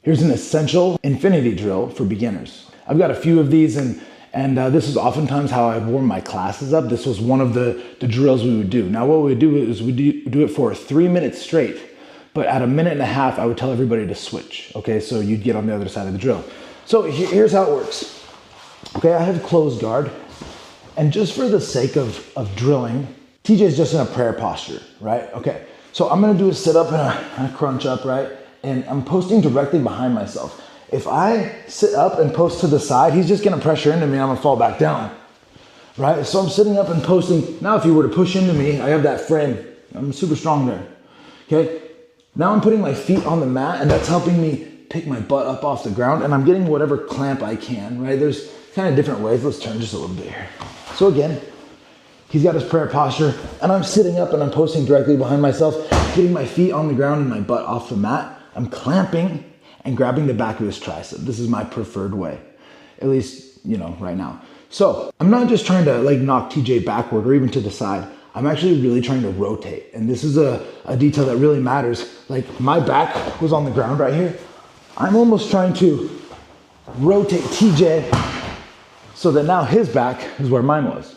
Here's an essential infinity drill for beginners. I've got a few of these, and this is oftentimes how I warm my classes up. This was one of the drills we would do. Now what we would do is we do it for 3 minutes straight, but at 1.5 minutes, I would tell everybody to switch, okay? So you'd get on the other side of the drill. So here's how it works. Okay, I have closed guard, and just for the sake of drilling, TJ's just in a prayer posture, right? Okay, so I'm gonna do a sit up and a crunch up, right? And I'm posting directly behind myself. If I sit up and post to the side, he's just gonna pressure into me and I'm gonna fall back down, right? So I'm sitting up and posting. Now if he were to push into me, I have that frame. I'm super strong there, okay? Now I'm putting my feet on the mat, and that's helping me pick my butt up off the ground, and I'm getting whatever clamp I can, right? There's kind of different ways. Let's turn just a little bit here. So again, he's got his prayer posture, and I'm sitting up and I'm posting directly behind myself, getting my feet on the ground and my butt off the mat. I'm clamping and grabbing the back of his tricep. This is my preferred way, at least, you know, right now. So I'm not just trying to like knock TJ backward or even to the side. I'm actually really trying to rotate. And this is a detail that really matters. Like my back was on the ground right here. I'm almost trying to rotate TJ so that now his back is where mine was.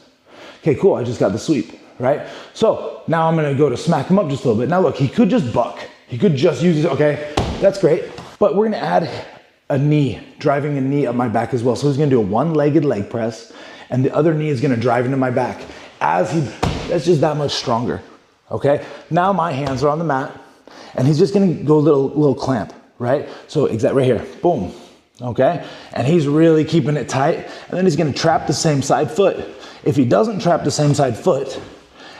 Okay, cool, I just got the sweep, right? So now I'm gonna go to smack him up just a little bit. Now look, he could just buck. He could just use his, okay, that's great. But we're gonna add a knee, driving a knee up my back as well. So he's gonna do a one-legged leg press, and the other knee is gonna drive into my back. That's just that much stronger, okay? Now my hands are on the mat, and he's just gonna go a little clamp, right? So right here, boom, okay? And he's really keeping it tight, and then he's gonna trap the same side foot. If he doesn't trap the same side foot,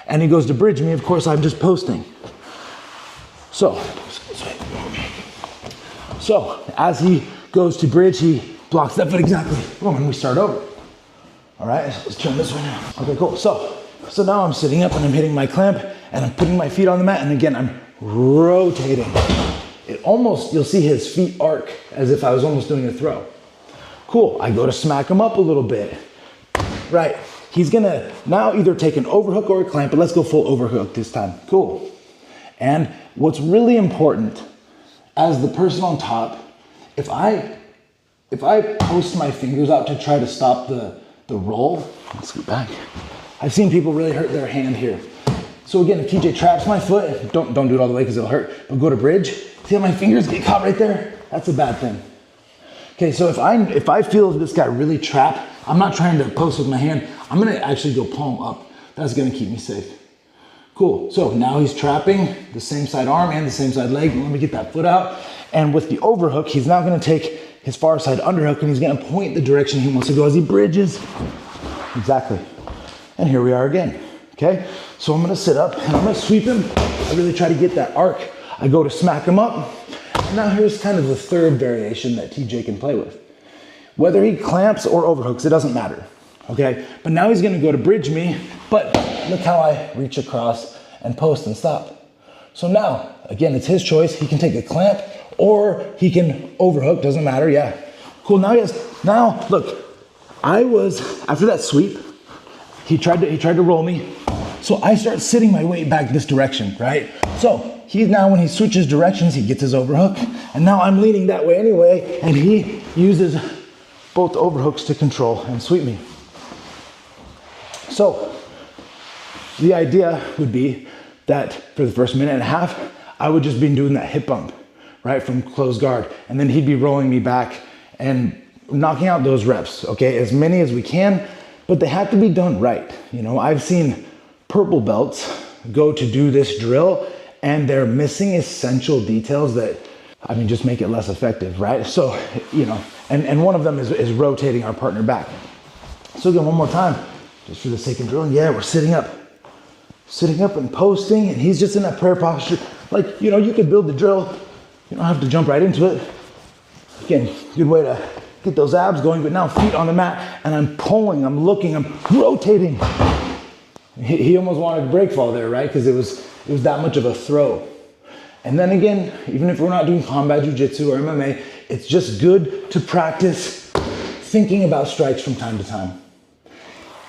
and he goes to bridge me, of course I'm just posting. So as he goes to bridge, he blocks that foot exactly. Boom, and we start over. All right, so let's turn this one now. Okay, cool. So now I'm sitting up and I'm hitting my clamp and I'm putting my feet on the mat, and again, I'm rotating. You'll see his feet arc as if I was almost doing a throw. Cool, I go to smack him up a little bit. Right, he's gonna now either take an overhook or a clamp, but let's go full overhook this time. Cool. And what's really important, as the person on top, if I post my fingers out to try to stop the roll, let's go back. I've seen people really hurt their hand here. So again, if TJ traps my foot, don't do it all the way because it'll hurt, but go to bridge. See how my fingers get caught right there? That's a bad thing. Okay, so if I feel this guy really trapped, I'm not trying to post with my hand. I'm gonna actually go palm up. That's gonna keep me safe. Cool, so now he's trapping the same side arm and the same side leg. Let me get that foot out. And with the overhook, he's now gonna take his far side underhook and he's gonna point the direction he wants to go as he bridges. Exactly. And here we are again, okay? So I'm gonna sit up and I'm gonna sweep him. I really try to get that arc. I go to smack him up. And now here's kind of the third variation that TJ can play with. Whether he clamps or overhooks, it doesn't matter, okay? But now he's gonna go to bridge me, but look how I reach across and post and stop. So now, again, it's his choice. He can take a clamp or he can overhook, doesn't matter, yeah. Cool, now look, after that sweep, he tried to roll me. So I start sitting my weight back this direction, right? So when he switches directions, he gets his overhook, and now I'm leaning that way anyway, and he uses both overhooks to control and sweep me. So the idea would be that for the first 1.5 minutes, I would just be doing that hip bump, right, from closed guard, and then he'd be rolling me back and knocking out those reps, okay, as many as we can, but they have to be done right. You know, I've seen purple belts go to do this drill and they're missing essential details that, I mean, just make it less effective, right? So, you know, and one of them is rotating our partner back. So again, one more time, just for the sake of drilling. Yeah, we're sitting up and posting, and he's just in that prayer posture. Like, you know, you could build the drill. You don't have to jump right into it. Again, good way to get those abs going, but now feet on the mat, and I'm pulling, I'm looking, I'm rotating. He almost wanted to break fall there, right? Because it was that much of a throw. And then again, even if we're not doing combat jiu-jitsu or MMA, it's just good to practice thinking about strikes from time to time.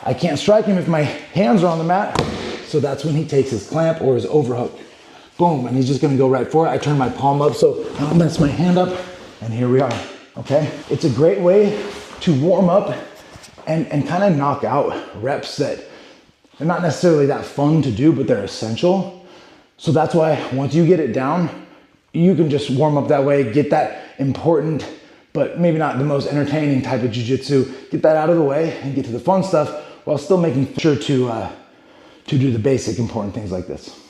I can't strike him if my hands are on the mat, so that's when he takes his clamp or his overhook. Boom, and he's just gonna go right for it. I turn my palm up, so I don't mess my hand up. And here we are, okay? It's a great way to warm up and kind of knock out reps that are not necessarily that fun to do, but they're essential. So that's why once you get it down, you can just warm up that way, get that important, but maybe not the most entertaining type of jiu-jitsu, get that out of the way and get to the fun stuff while still making sure to do the basic important things like this.